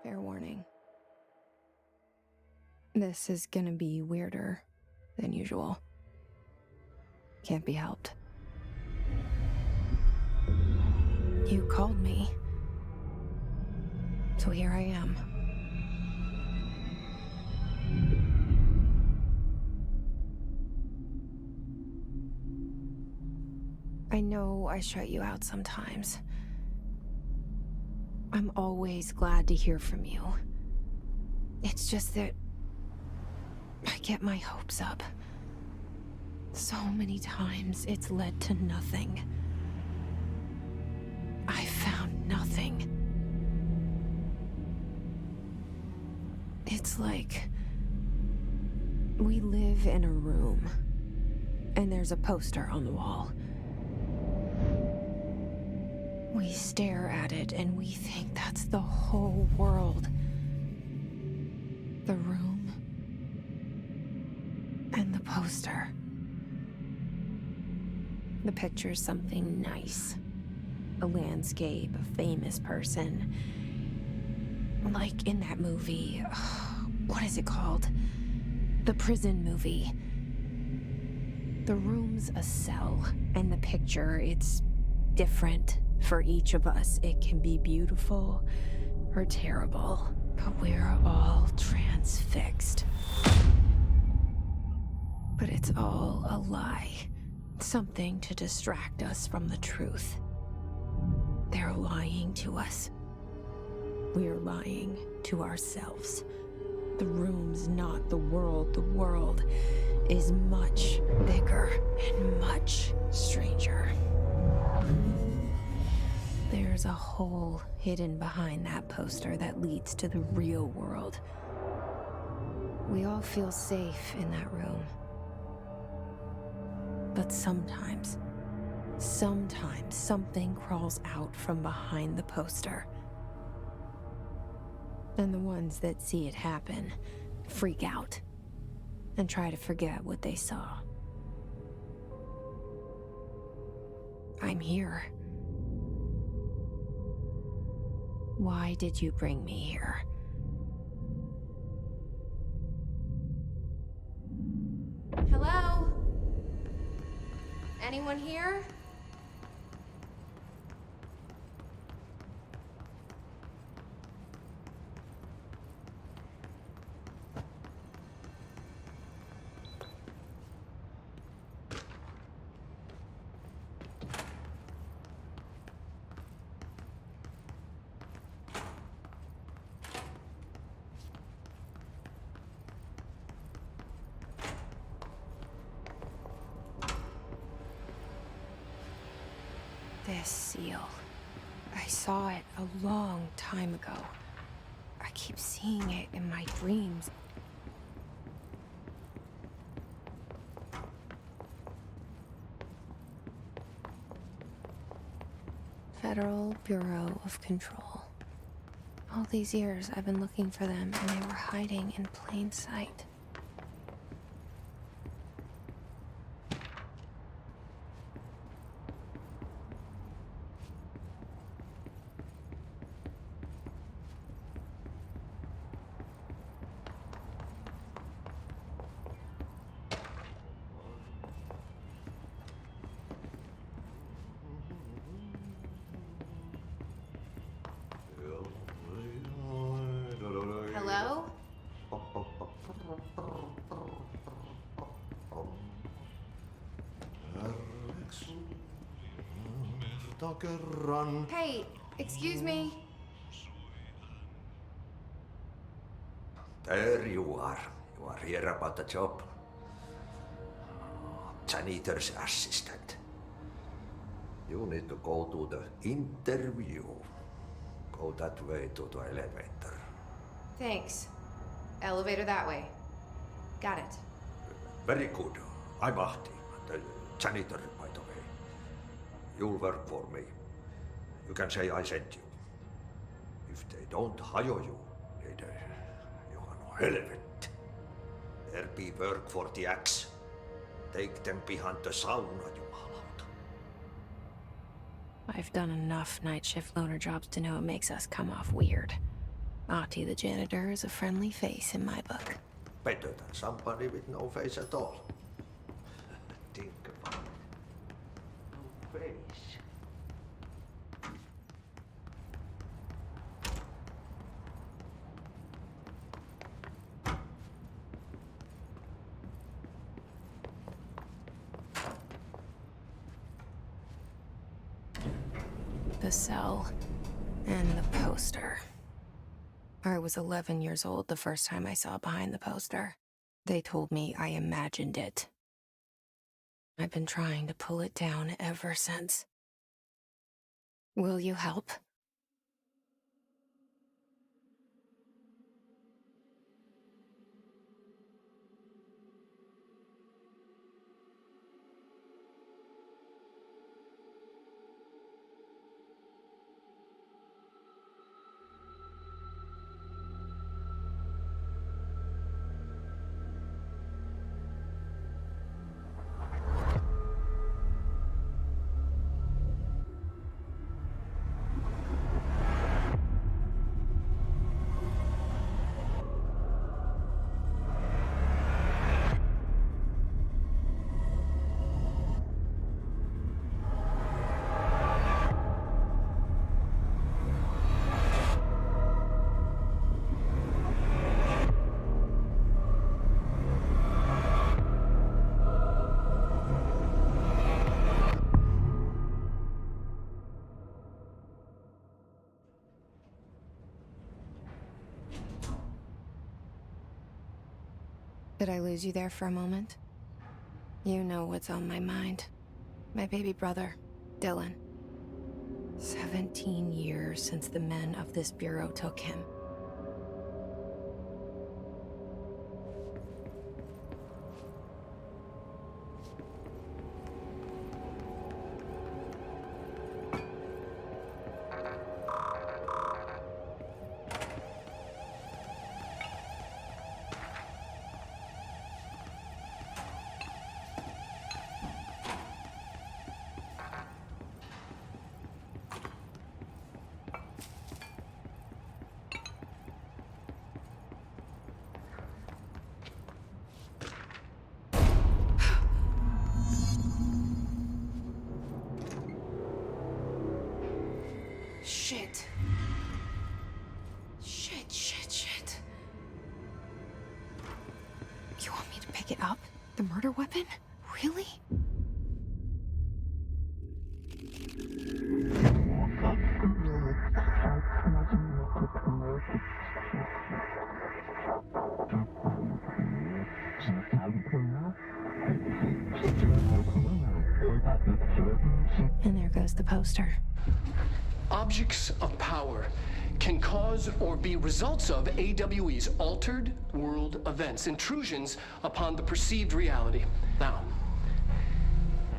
Fair warning. This is gonna be weirder than usual. Can't be helped. You called me. So here I am. I know I shut you out sometimes. I'm always glad to hear from you. It's just that I get my hopes up. So many times it's led to nothing. I found nothing. It's like we live in a room, and there's a poster on the wall. We stare at it and we think that's the whole world. The room and the poster. The picture's something nice. A landscape, a famous person. Like in that movie, what is it called? The prison movie. The room's a cell, and the picture, it's different for each of us. It can be beautiful or terrible, but we're all transfixed. But it's all a lie. Something to distract us from the truth. They're lying to us. We're lying to ourselves. The room's not the world. The world is much bigger and much stranger. There's a hole hidden behind that poster that leads to the real world. We all feel safe in that room. But sometimes something crawls out from behind the poster. And the ones that see it happen freak out and try to forget what they saw. I'm here. Why did you bring me here? Hello? Anyone here? This seal. I saw it a long time ago. I keep seeing it in my dreams. Federal Bureau of Control. All these years I've been looking for them, and they were hiding in plain sight. Hello? Hey, excuse me. There you are. You are here about the job. Janitor's assistant. You need to go to the interview. Go that way to the elevator. Thanks. Elevator that way. Got it. Very good. I'm Ahti, the janitor, by the way. You'll work for me. You can say I sent you. If they don't hire you, you are no helvet. There be work for the axe. Take them behind the sauna, jumalauta. I've done enough night shift loner jobs to know it makes us come off weird. Ahti the janitor is a friendly face in my book. Better than somebody with no face at all. Think about it. No face. The cell and the poster. I was 11 years old the first time I saw behind the poster. They told me I imagined it. I've been trying to pull it down ever since. Will you help? Did I lose you there for a moment? You know what's on my mind. My baby brother, Dylan. 17 years since the men of this bureau took him. Shit. Shit. You want me to pick it up? The murder weapon? Really? And there goes the poster. Objects of power can cause or be results of AWE's altered world events, intrusions upon the perceived reality. Now,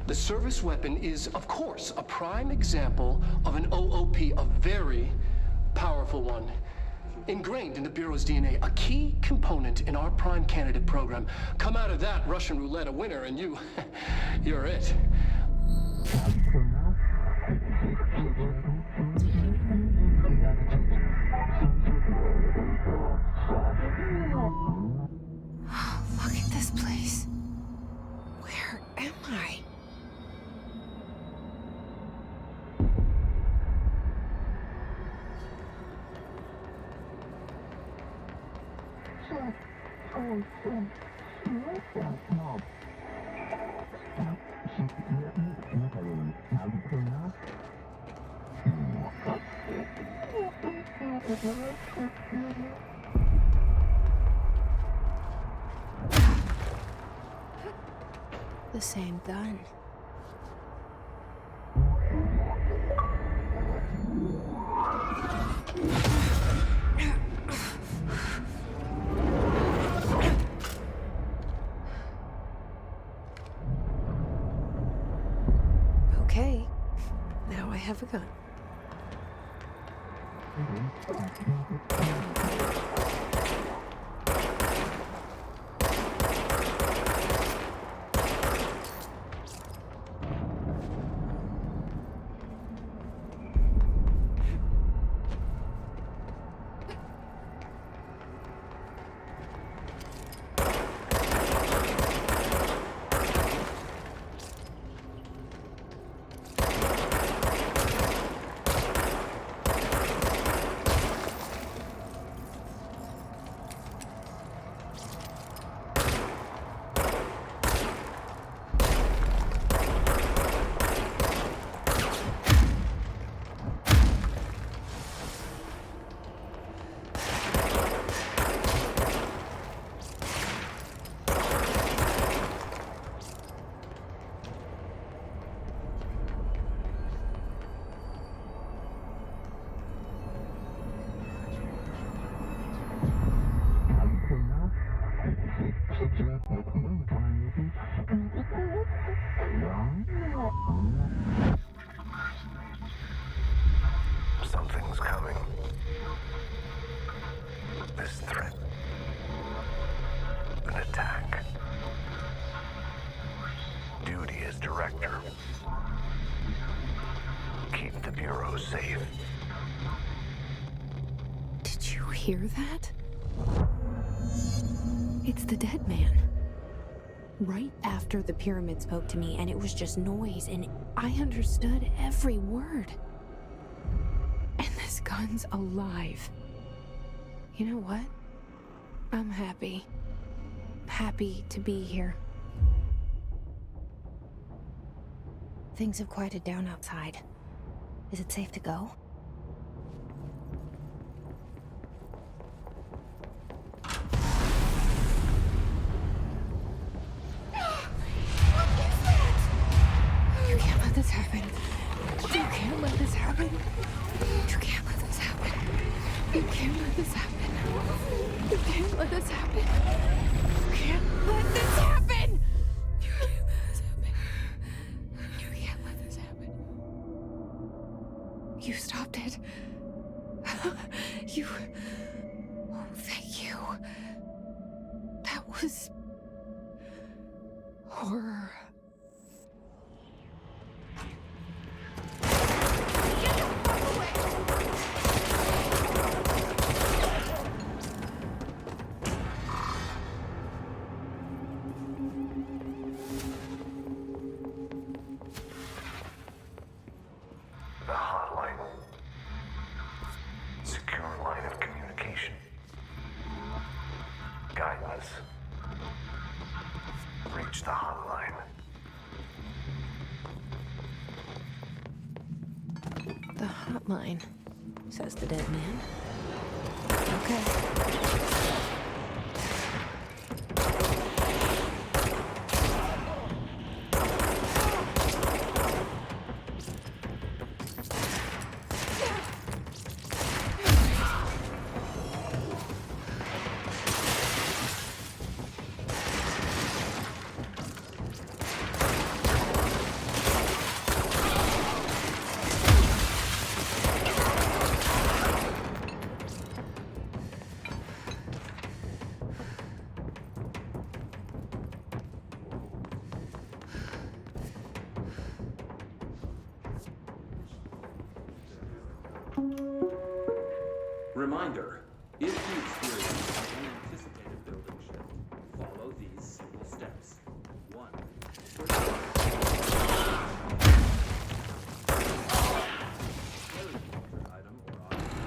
the service weapon is, of course, a prime example of an OOP, a very powerful one. Ingrained in the Bureau's DNA, a key component in our prime candidate program. Come out of that Russian roulette a winner and you're it. Look at this place. Where am I? The same gun. Okay, now I have a gun. was safe. Did you hear that? It's the dead man. Right after the pyramid spoke to me, and it was just noise, and I understood every word. And this gun's alive. You know what? I'm happy. Happy to be here. Things have quieted down outside. Is it safe to go? You can't let this happen. You can't let this happen. You can't let this happen. You can't let this happen. You can't let this happen. You can't let this happen. You can't let this happen. You can't let this happen. You stopped it. You... Oh, thank you. That was... horror. The hotline. Secure line of communication. Guidance. Reach the hotline. The hotline, says the dead man. Okay. Reminder, if you experience an unanticipated building shift, follow these simple steps. 1. Item or object.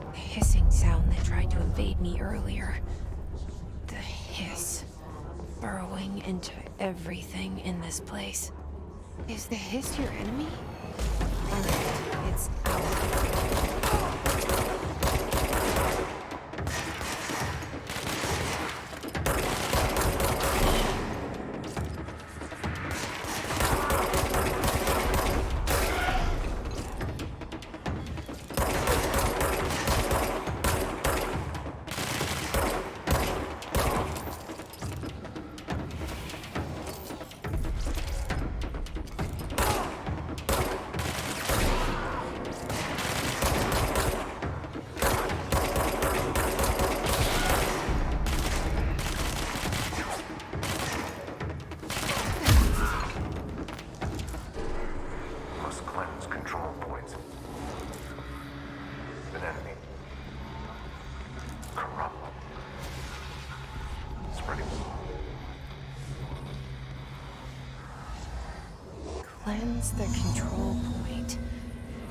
The hissing sound that tried to invade me earlier. The hiss. Burrowing into everything in this place. Is the hiss your enemy? Or it's Must cleanse control points. An enemy. Corrupt. Spreading. Cleanse the control point.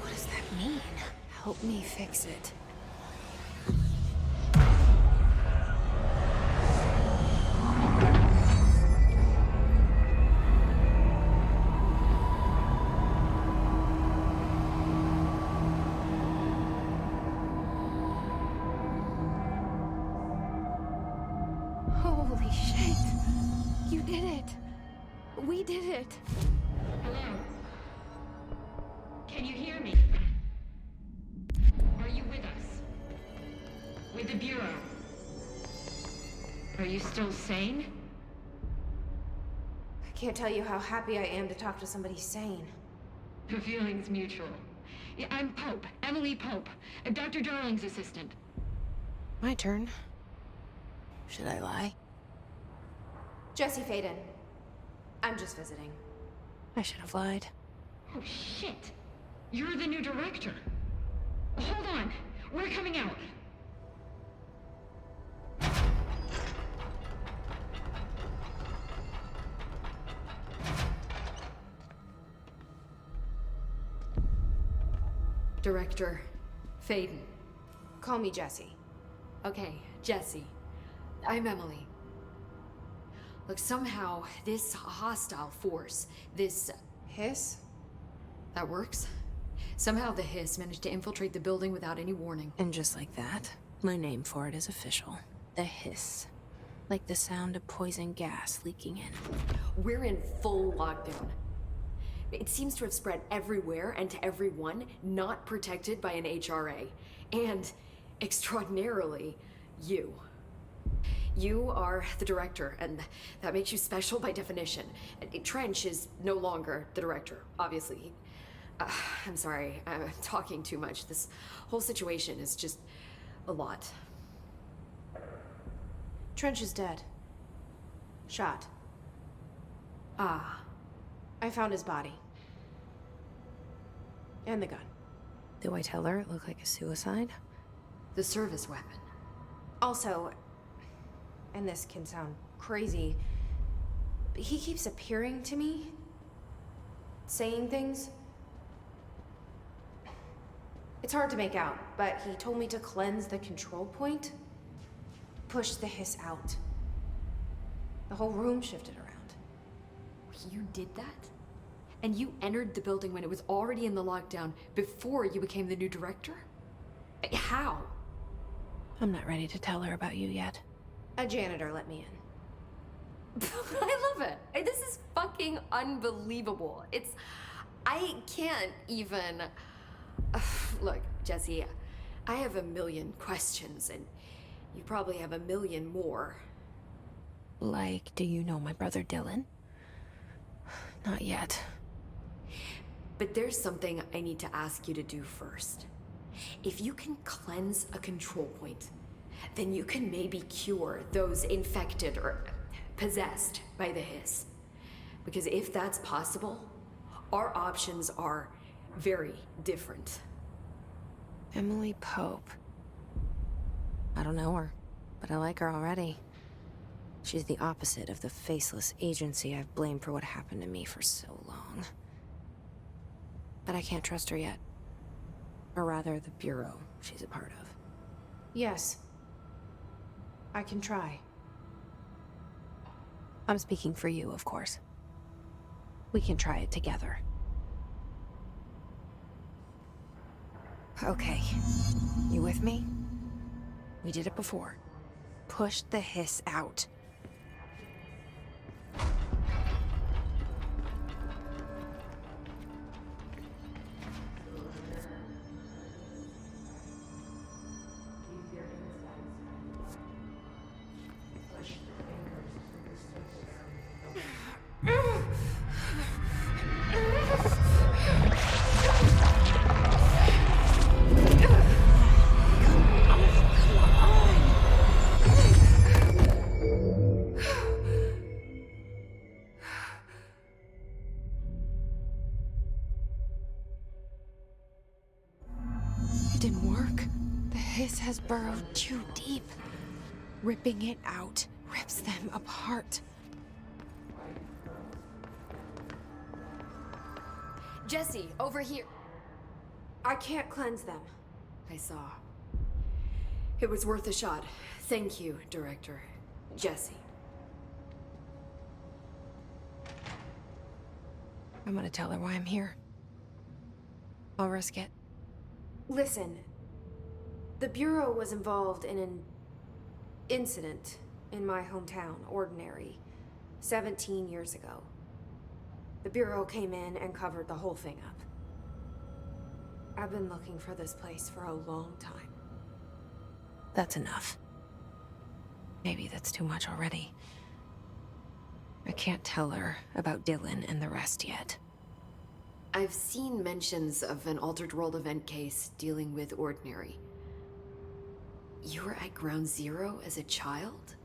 What does that mean? Help me fix it. Holy shit! You did it! We did it! Hello? Can you hear me? Are you with us? With the Bureau? Are you still sane? can't tell you how happy I am to talk to somebody sane. The feeling's mutual. Yeah, I'm Pope, Emily Pope, Dr. Darling's assistant. My turn. Should I lie? Jesse Faden. I'm just visiting. I should have lied. Oh, shit. You're the new director. Hold on. We're coming out. Director Faden. Call me Jesse. Okay, Jesse. I'm Emily. Look, somehow this hostile force, this... Hiss? that works? Somehow the hiss managed to infiltrate the building without any warning. And just like that, my name for it is official. The hiss. Like the sound of poison gas leaking in. We're in full lockdown. It seems to have spread everywhere and to everyone not protected by an HRA. And, extraordinarily, you. You are the director, and that makes you special by definition. Trench is no longer the director, obviously. I'm sorry, I'm talking too much. This whole situation is just a lot. Trench is dead. Shot. Ah, I found his body. And the gun. Do I tell her it looked like a suicide? the service weapon. Also, and this can sound crazy, but he keeps appearing to me, saying things. It's hard to make out, but he told me to cleanse the control point, push the hiss out. The whole room shifted around. You did that? And you entered the building when it was already in the lockdown before you became the new director? How? I'm not ready to tell her about you yet. A janitor let me in. I love it. This is fucking unbelievable. I can't even... Look, Jesse, I have a million questions, and you probably have a million more. Like, do you know my brother Dylan? Not yet. But there's something I need to ask you to do first. If you can cleanse a control point, then you can maybe cure those infected or possessed by the hiss. Because if that's possible, our options are very different. Emily Pope. I don't know her, but I like her already. She's the opposite of the faceless agency I've blamed for what happened to me for so long. But I can't trust her yet. Or rather, the Bureau she's a part of. Yes. I can try. I'm speaking for you, of course. We can try it together. Okay. You with me? We did it before. Push the hiss out. It didn't work. The hiss has burrowed too deep. Ripping it out rips them apart. Jesse, over here. I can't cleanse them. I saw. It was worth a shot. Thank you, Director. Jesse. I'm gonna tell her why I'm here. I'll risk it. Listen, the Bureau was involved in an incident in my hometown, Ordinary, 17 years ago. The Bureau came in and covered the whole thing up. I've been looking for this place for a long time. That's enough. Maybe that's too much already. I can't tell her about Dylan and the rest yet. I've seen mentions of an altered world event case dealing with Ordinary. You were at Ground Zero as a child?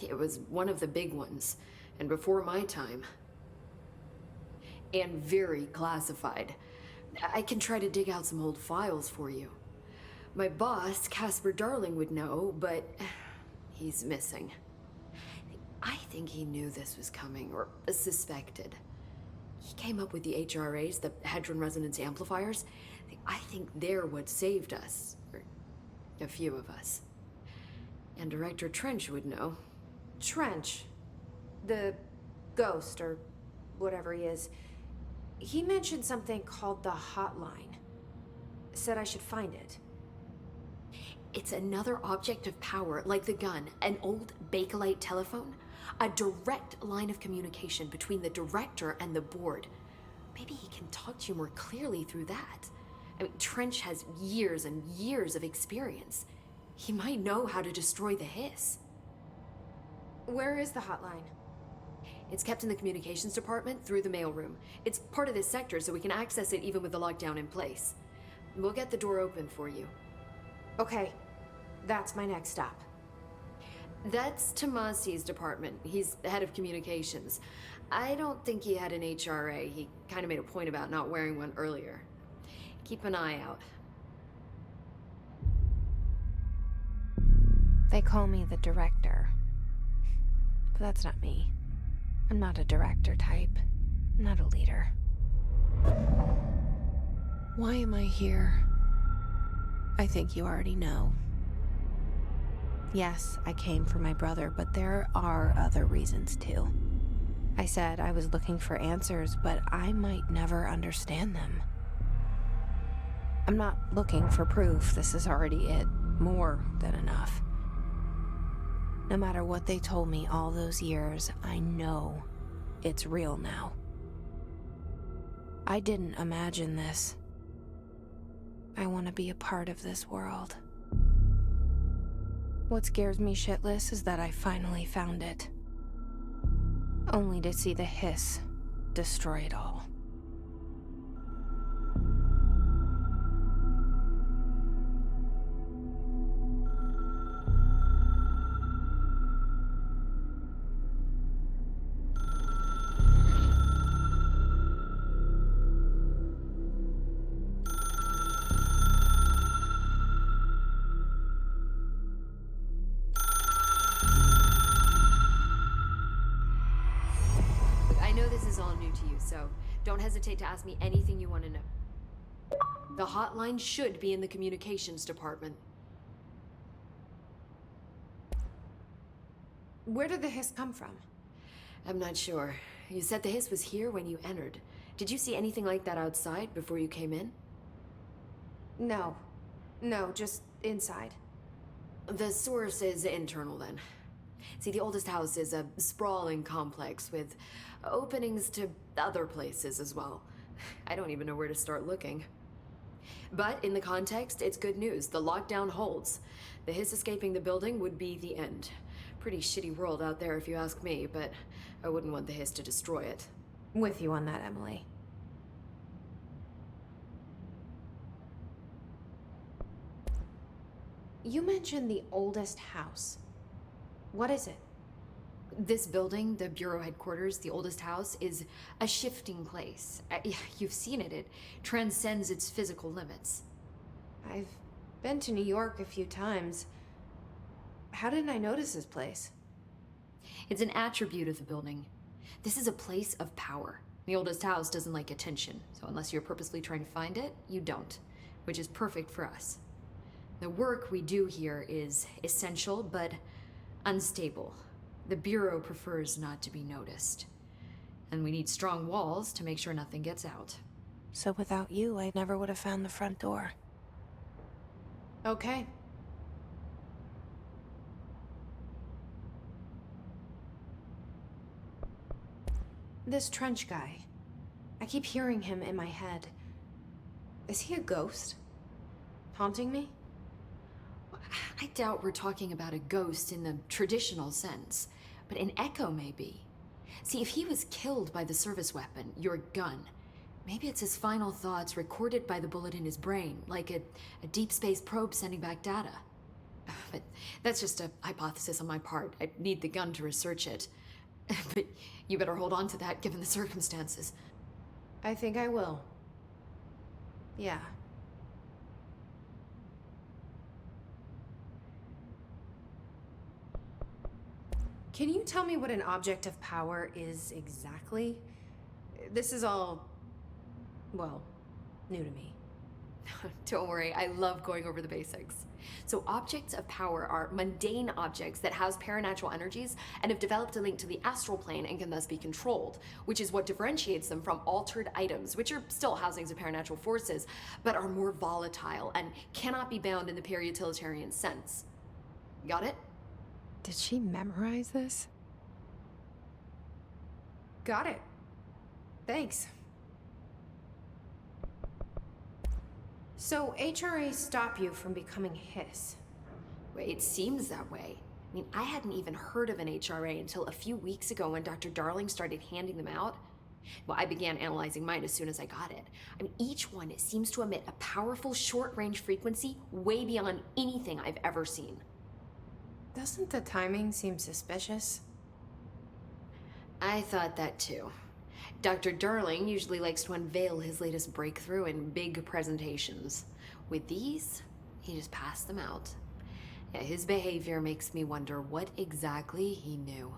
It was one of the big ones, and before my time. And very classified. I can try to dig out some old files for you. My boss, Casper Darling, would know, but he's missing. I think he knew this was coming, or suspected. He came up with the HRAs, the Hadron Resonance Amplifiers. I think they're what saved us, or a few of us. And Director Trench would know. Trench. The ghost, or whatever he is. He mentioned something called the hotline. Said I should find it. It's another object of power, like the gun, an old Bakelite telephone. A direct line of communication between the director and the board. Maybe he can talk to you more clearly through that. I mean, Trench has years and years of experience. He might know how to destroy the hiss. Where is the hotline? It's kept in the communications department through the mailroom. It's part of this sector, so we can access it even with the lockdown in place. We'll get the door open for you. Okay, that's my next stop. That's Tomasi's department. He's the head of communications. I don't think he had an HRA. He kind of made a point about not wearing one earlier. Keep an eye out. They call me the director. But that's not me. I'm not a director type. I'm not a leader. Why am I here? I think you already know. Yes, I came for my brother, but there are other reasons too. I said I was looking for answers, but I might never understand them. I'm not looking for proof. This is already it. More than enough. No matter what they told me all those years, I know it's real now. I didn't imagine this. I want to be a part of this world. What scares me shitless is that I finally found it. Only to see the hiss destroy it all. So don't hesitate to ask me anything you want to know. The hotline should be in the communications department. Where did the hiss come from? I'm not sure. You said the hiss was here when you entered. Did you see anything like that outside before you came in? No, just inside. The source is internal then. See, the oldest house is a sprawling complex with openings to other places as well. I don't even know where to start looking. But in the context, it's good news. The lockdown holds. The hiss escaping the building would be the end. Pretty shitty world out there if you ask me, but I wouldn't want the hiss to destroy it. With you on that, Emily. You mentioned the oldest house. What is it? This building, the Bureau headquarters, the oldest house, is a shifting place. You've seen it. It transcends its physical limits. I've been to New York a few times. How didn't I notice this place? It's an attribute of the building. This is a place of power. The oldest house doesn't like attention, so unless you're purposely trying to find it, you don't, which is perfect for us. The work we do here is essential, but unstable. The Bureau prefers not to be noticed. And we need strong walls to make sure nothing gets out. So without you, I never would have found the front door. Okay. This Trench guy. I keep hearing him in my head. Is he a ghost? Haunting me? I doubt we're talking about a ghost in the traditional sense. But an echo, maybe. See, if he was killed by the service weapon, your gun, maybe it's his final thoughts recorded by the bullet in his brain, like a deep space probe sending back data. But that's just a hypothesis on my part. I need the gun to research it. But you better hold on to that given the circumstances. I think I will. Yeah. Can you tell me what an object of power is exactly? This is all, well, new to me. Don't worry, I love going over the basics. So objects of power are mundane objects that house paranatural energies and have developed a link to the astral plane and can thus be controlled, which is what differentiates them from altered items, which are still housings of paranatural forces, but are more volatile and cannot be bound in the pure utilitarian sense. Got it? Did she memorize this? Got it. Thanks. So HRA stop you from becoming Hiss? Well, it seems that way. I mean, I hadn't even heard of an HRA until a few weeks ago when Dr. Darling started handing them out. Well, I began analyzing mine as soon as I got it. I mean, each one seems to emit a powerful short-range frequency way beyond anything I've ever seen. Doesn't the timing seem suspicious? I thought that too. Dr. Darling usually likes to unveil his latest breakthrough in big presentations. With these, he just passed them out. Yeah, his behavior makes me wonder what exactly he knew.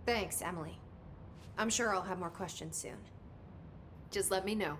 Thanks, Emily. I'm sure I'll have more questions soon. Just let me know.